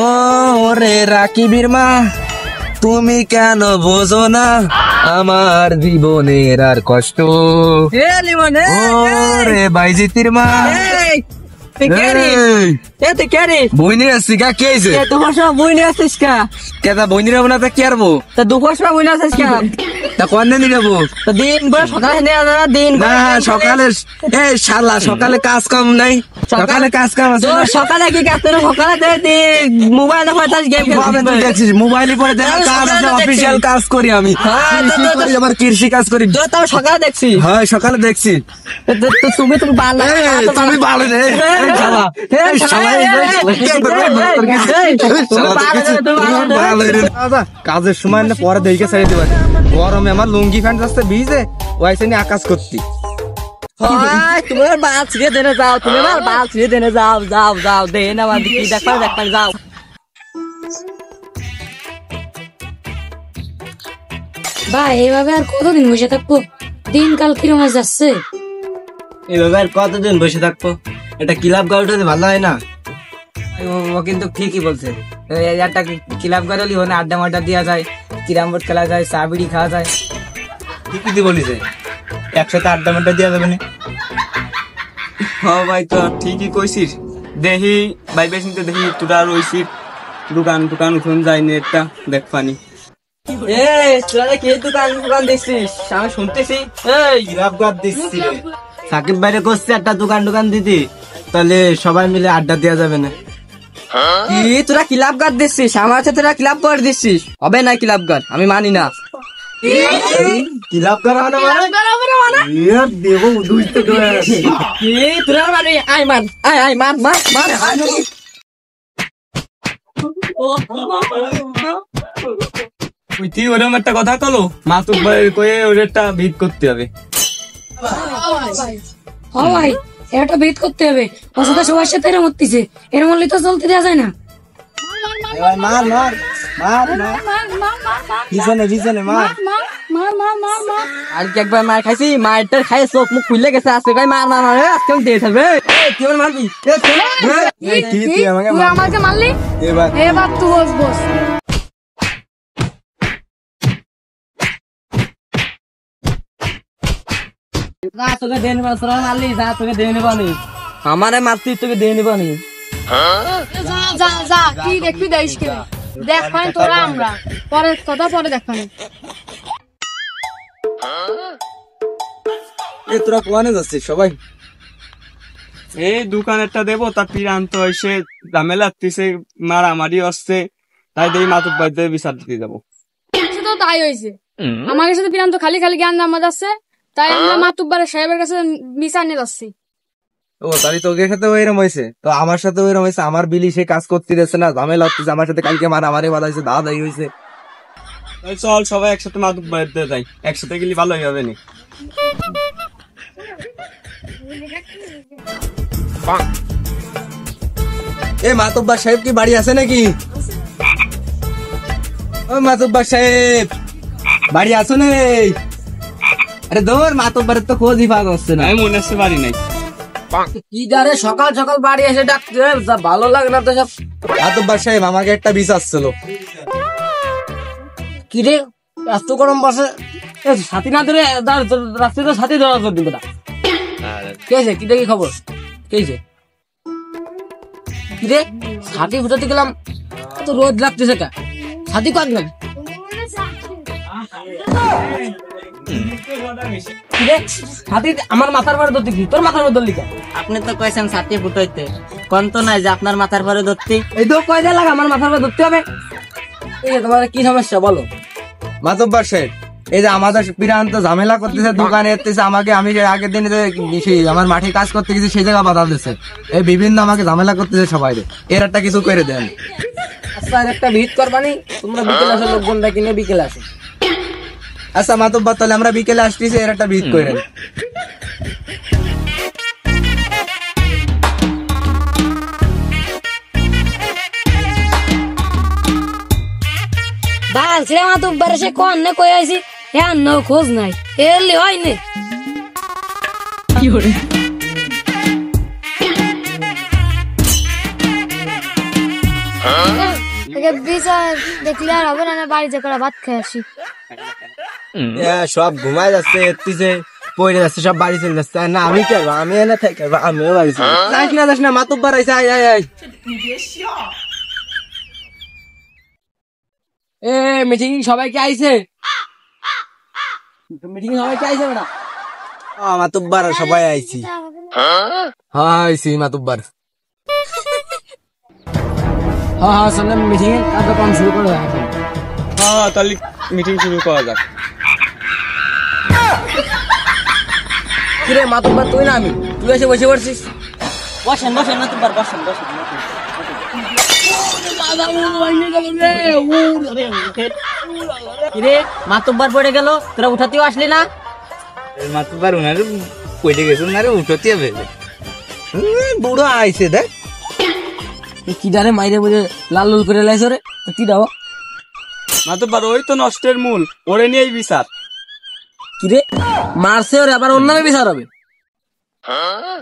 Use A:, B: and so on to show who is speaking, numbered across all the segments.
A: ও রে রাকিবের মা, তুমি কেন বোঝো না আমার জীবনের আর কষ্ট? রে বাইজিতির মা, বই নিয়ে আসছি কা? কে আইছে?
B: তোমার সব বই নিয়ে আসছিস কা?
A: কেদা বই নিয়ে যাবো না? তা কি আরবো?
B: তা দুপুর সময় বই নিয়ে আসছিস কা?
A: তা কোন দিন যাবো?
B: তা দিন করে সকালে নিয়ে আসা না? দিন
A: না সকালে, এই শালা সকালে কাজ কাম নাই, সকালে কাজ কাম আছে না?
B: সকালে কি কাজ করে? সকালে মোবাইল গেম
A: দেখছিস মোবাইলে পরে দেখা কাজ আছে, অফিসিয়াল কাজ করি আমি, আমার কৃষি কাজ করি।
B: তো সকালে দেখছি।
A: হ্যাঁ সকালে দেখছি।
B: তুমি ভালো,
A: তুমি ভালো রে কাজের সময় না পরে দেখে ছেড়ে দিবা। গরমে আমার লুঙ্গি প্যান্ট যাচ্ছে ভিজে, ওইসে নিয়ে আকাশ করতি।
B: তোমার বাল ছিঁড়ে দেনে যাও, তুমি আমার বাল ছিঁড়ে দেনে যাও, যাও যাও দেন আমার দিকে দেখবার যাও।
C: ভাই এইভাবে আর কতদিন বসে থাকবো? দিনকাল কিরম যাচ্ছে?
A: এইভাবে আর কতদিন বসে থাকবো? এটা ক্লাব গাড়িটা ভালো হয় না? ও কিন্তু ঠিকই বলছে, একটা ক্লাব গাড়ি হলে আড্ডা মাড্ডা দেওয়া যায়, ক্যারাম বোর্ড খেলা যায়, চা বিড়ি খাওয়া যায়। ঠিকই বলিস, একসাথে আড্ডা মাড্ডা দেওয়া যাবে না? হ্যাঁ ভাই তো ঠিকই কইছিস। দেখি ভাই বেশ নিতে দেখি তোরা রইছি দোকান দোকান উঠুন যায়নি একটা দেখ পানি।
B: তোরা কি দোকান দেখছিস? আমি শুনতেছি
A: সাকিব বাইরে করছে একটা দোকান দিদি, তাহলে সবাই মিলে আড্ডা দেওয়া যাবে না?
B: কি তোরা ক্লাব গার্ড দিচ্ছিস? আমার সাথে তোরা ক্লাব গার্ড দিচ্ছিস? হবে না ক্লাব গার্ড, আমি মানি না।
A: ক্লাব গার্ড দেবো
B: তোরা মারি, আয় মান, আয় মান মান মান।
A: তুই ওরকম একটা কথা কলো, মাতুক ভাইয়ের কয়ে ওর একটা ভিত করতে হবে।
C: হ্যাঁ ভাই, একটা ভেদ করতে হবে। ওর সাথে সবার সাথে এরম হচ্ছে, এরম হলে তো চলতে দেওয়া যায় না।
B: আর কি একবার মার খাইছি, মারটার খাই চোখ মুখ খুলে গেছে, আজকে কই মার মার মার আজকে দিয়ে থাকবে। তুই মারবি?
C: তুই আমাকে মারলি, এবার তুই বস।
B: তোকে দিয়ে নিবা, তোরা মারলি যা, তোকে দিয়ে নিবানি। আমারে মারতি, তোকে দিয়ে নিবানি।
C: যা কি দেখবি দেখ কে দেখ পাই তোরা, আমরা পরে কথা পরে দেখ পাই।
A: তোরা কোয়ানে যাচ্ছিস সবাই? এই দোকান একটা দেবো, তার পিরান্ত এসে ঝামেলা লাগতেছে, মারামারি হচ্ছে, তাই দেখি মাতুক বাড়িতে বিচার দিতে যাবো।
C: তো তাই হয়েছে, আমার সাথে পিরান্ত খালি জ্ঞান নামা যাচ্ছে, তাই আমরা মাতুব্বারের সাহেবের কাছে বিচার নিয়ে যাচ্ছি।
A: ও তাহলে তোদের সাথে ওইরকম হয়েছে, তো আমার সাথে ওইরকম হয়েছে। আমার বিলি সে কাজ করতে দিচ্ছে না, ঝামেলা হচ্ছে আমার সাথে, কালকে মারামারি বাঁধাইছে, দাদাই হয়েছে। চল সবাই একসাথে মাতুক বাড়িতে যাই, একসাথে গেলে ভালোই হবে নি। এ মাতুব্বার সাহেব কি বাড়ি আছে নাকি? ও মাতুব্বার সাহেব বাড়ি আছো না? আরে দৌড়, মাতুব্বারের তো খোঁজই পাওয়া যাচ্ছে না। আমি মনে হচ্ছে বাড়ি নাই।
B: কি জানে সকাল সকাল বাড়ি এসে ডাকতে, ভালো লাগে না তো সব।
A: মাতুব্বার সাহেব আমাকে একটা বিচার ছিল।
B: কি রে এত গরম বসে, সাথী না ধরে রাস্তায় তো সাথী ধরা করে দিব না। কে কি দেখি খবর? কে কি রে সাথী ফুটাতে গেলাম, তো রোদ লাগতেছে কা? সাথী কাজ লাগে আমার মাথার পরে ধরতে, তোর মাথার পরে ধরলি? আপনি তো কয়েছেন সাথী ফুটাইতে, কোন তো নাই যে আপনার মাথার পরে ধরতে। এই তো কয়টা লাগে আমার মাথার পরে ধরতে হবে? তোমার কি সমস্যা বলো?
A: মাতুব্বার সাহেব, এই যে আমাদের পিরান্ত ঝামেলা করতেছে, দোকানে এসতেছে আমাকে, আমি আগের দিনে আমার মাঠে কাজ করতে গেছি সেই জায়গা বাধা দিচ্ছে, এই বিভিন্ন আমাকে ঝামেলা করতেছে সবাই। এর একটা কিছু করে দেন।
B: আচ্ছা একটা ভিত করবানি, তোমরা বিকেলে আসো, লোকজন ডাকি নিয়ে বিকেলে আসো।
A: আচ্ছা মাতুব্বার, তাহলে আমরা বিকেলে আসতেছি, এর একটা ভিত করে।
C: বাল ছেড়ে মাতুব্বারে সে কোন না কই আইছি, হ্যাঁ ন খোঁজ নাই, এলি হয় নে। কি হরে বিচার দেখলে আর হবে না, বাড়িতে করে ভাত খেয়ে আসি।
A: সব ঘুমায় যাচ্ছে, এতিছে পড়ে যাচ্ছে, সব বাড়ি চলে যাচ্ছে। না আমি কি করবো, আমি এনে থেকে আমিও বাড়ি চলে যাস না মাতুব্বার আইছে, আয় আয় আয়।
B: এ মিটিং সবাই কি আইছে? মিটিং সবাই কি আইছে না?
A: মাতুব্বার সবাই আইছি। হ্যাঁ আইছি মাতুব্বার।
B: হ্যাঁ সামনে মিটিং এর কার্যক্রম শুরু করে দাও।
D: হ্যাঁ তাহলে মিটিং শুরু করা যাক।
B: কিরে মাতুব্বার তুই না আমি, তুই এসে বসে পড়ছিস?
E: বসেন বসেন মাতুব্বার বসেন বসেন। কিরে মাতুব্বার পড়ে গেল, তোরা উঠাতেও আসলি না?
A: মাতুব্বার উনারে পড়ে গেছে, উনারে উঠতে হবে। বুড়ো আইছে দেখ।
B: কি ডারে মাইরে বলে লাল লাল করে লাইছ রে, কি দাও?
D: মাতুব্বার ওই তো নষ্টের মূল, ওরে নিয়েই বিচার।
B: কিরে মারছে ওরে, আবার অন্য বিচার হবে?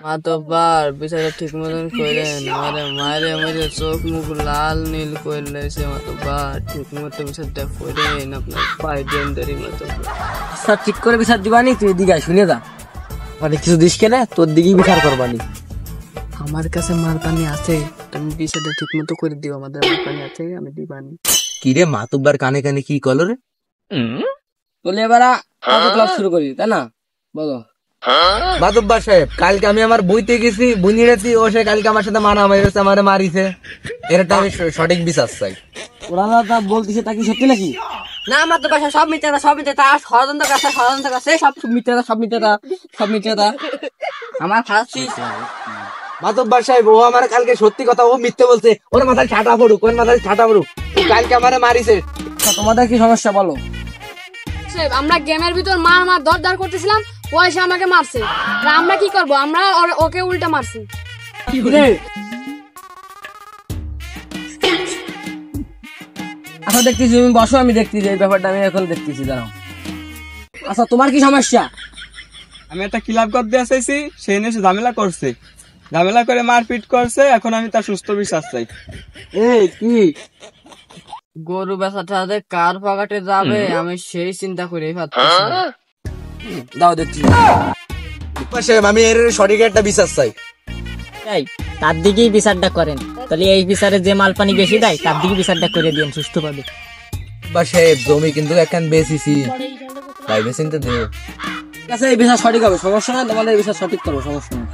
F: মাতব্বার বিচারে ঠিক মতন কইলেন, আরে মারে মারে চোখ মুখ লাল নীল কইলেছে। মাতব্বার ঠিক মতো বিচারটা কইলেন, আপনার পায়ে দেরি মাতব্বার।
B: স্যার ঠিক করে বিচার দিবানি, তুই এদিকে আয়, শুনে যা। মানে কিছু দিস কেনে, তোর দিকেই বিচার করবানি।
F: আমার কাছে মার পানি আছে, তুমি বিচারটা ঠিক মতো করে দিও। আমাদের মার পানি আছে, আমি দিবানি।
A: কিরে মাতুব্বার কানে কানে কি কলো রে?
B: বলে এবার ক্লাস শুরু করি, তাই না? বলো
A: মাতুব্বার সাহেব, কালকে আমি আমার বইতে গেছি, বই নিয়েছি, ও সে কালকে আমার সাথে মারা মেরেছে, আমারে মারিছে। এটা আমি সঠিক বিচার চাই।
B: ওরা তা বলতেছে, তা কি সত্যি নাকি?
F: না মাতব্বার সব মিথ্যা, সব মিথ্যা। ষড়যন্ত্র কাছে ষড়যন্ত্র কাছে সব মিথ্যা, সব মিথ্যা, সব মিথ্যা। আমার ফাঁসি
A: মাতুব্বার সাহেব, ও আমার কালকে সত্যি কথা, ও মিথ্যে বলছে। ওর মাথায় ছাটা পড়ুক, ওর মাথায় ছাটা পড়ুক। ও কালকে আমারে মারিছে।
B: তোমাদের কি সমস্যা বলো?
C: আমরা গেমের ভিতর মার দরদার করতেছিলাম, ও এসে আমাকে মারছে। আর আমরা কি করব, আমরা ওকে উল্টা মারছি।
B: আচ্ছা দেখতেছি, তুমি বসো, আমি দেখতেছি এই ব্যাপারটা, আমি এখন দেখতেছি, দাঁড়াও। আচ্ছা তোমার কি সমস্যা?
D: আমি একটা ক্লাব করতে চাইছি, সে এনে ঝামেলা করছে, ঝামেলা করে মারপিট করছে। এখন আমি তার সুস্থ বিচার চাই।
B: এই কি
F: গরু বেচাটা কার পকেটে যাবে, আমি সেই চিন্তা করে ভাবতেছি।
B: দাও দেখছি।
A: মাতুব্বার সাহেব, আমি এর সঠিক একটা বিচার চাই।
E: তার দিকেই বিচারটা করেন, তাহলে এই বিচারে যে মাল পানি বেশি দেয় তার দিকে বিচারটা করে দিন, সুস্থ পাবে।
A: মাতুব্বার সাহেব, জমি কিন্তু এখন বেশিছি, তাই বেশি তো দেব।
B: ঠিক আছে, এই বিচার সঠিক হবে, সমস্যা নাই। তোমাদের এই বিচার সঠিক করবো, সমস্যা নেই।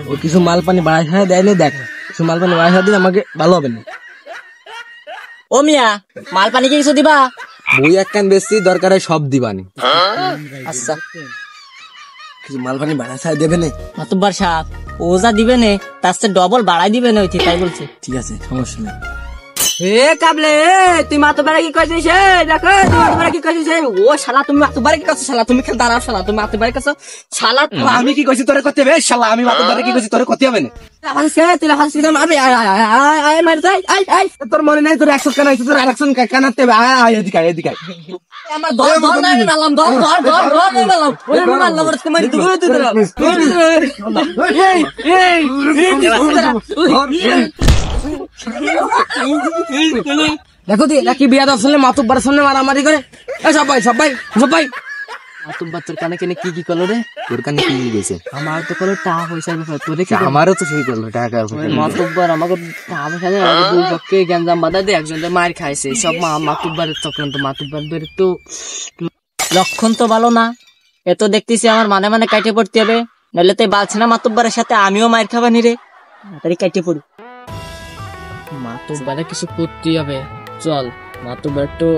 B: ও কিছু মাল পানি বাড়াই খায় দেয়নি, দেখ কিছু মাল পানি বাড়াই খাওয়া দিলে আমাকে ভালো হবে না।
E: ও মিয়া, মাল পানি কি কিছু দিবা?
A: বই একখান বেশি দরকার হয় সব দিবানি।
E: আচ্ছা
B: কিছু মাল পানি বাড়াই খায় দেবে না।
E: মাতুব্বার সাহেব, ও যা দিবে না তার চেয়ে ডবল বাড়াই দিবে না, তাই বলছে।
B: ঠিক আছে, সমস্যা নেই।
F: এ কাবলে, তুই মাতব্বারে কি কইছিস? দেখো তুই মাতব্বারে কি কইছিস? ও শালা, তুমি মাতব্বারে কি কইছিস? শালা তুমি খেল দাঁড়াও, শালা তুমি মাতব্বারে কইছো। শালা
A: আমি কি কইছি তোরে করতে হবে? শালা আমি মাতুব্বারে কি কইছি তোরে করতে হবে না?
F: তুই মারবি, আয় মার যাই, আয় আয়।
A: তোর মনে নাই তোর 100 কানা হইছে, তোর 100 কানাতে হবে। আয় এদিকে আয়, এদিকে আয়।
F: আমার ধর ধর না মারলাম, ধর ধর ধর ধর মারলাম, ওরে মারলাম, ওরে তুমি দূরে দূরে
B: দেখো তুই নাকি বিয়া দর্শনে মাতুব্বার সামনে মারামারি করে। সবাই সবাই সবাই
F: মাতব্বার তোর কানে কেনে কি কি করলো রে?
A: তোর কানে কি গেছে?
F: আমার তো কোনো টাকা পয়সার ব্যাপার, তোরে কি?
A: আমারও তো সেই করলো টাকা।
F: মাতব্বার আমাকে টাকা পয়সা দেয়, আমাকে দুই পক্ষে গ্যাঞ্জাম বাধা দিয়ে একজন মার খাইছে। সব মাতব্বারের চক্রান্ত, মাতব্বার তো
E: লক্ষণ তো ভালো না, এত দেখতেছি আমার মানে মানে কাটে পড়তে হবে, নাহলে তো বালছে না মাতুব্বারের সাথে আমিও মার খাবানি রে, তাড়াতাড়ি কাটে পড়ি।
F: মাতব্বারে কিছু করতেই হবে, চল মাতব্বার তো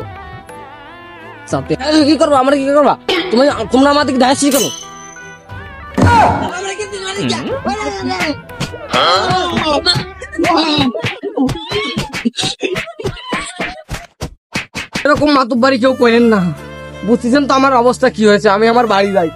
F: চাপে।
B: কি করবো, আমরা কি করবা? তোমরা আমাদেরকে দায়িত্ব করো। এরকম মাতুব্বারি কেউ করেন না, বুঝতেছেন তো আমার অবস্থা কি হয়েছে। আমি আমার বাড়ি যাই।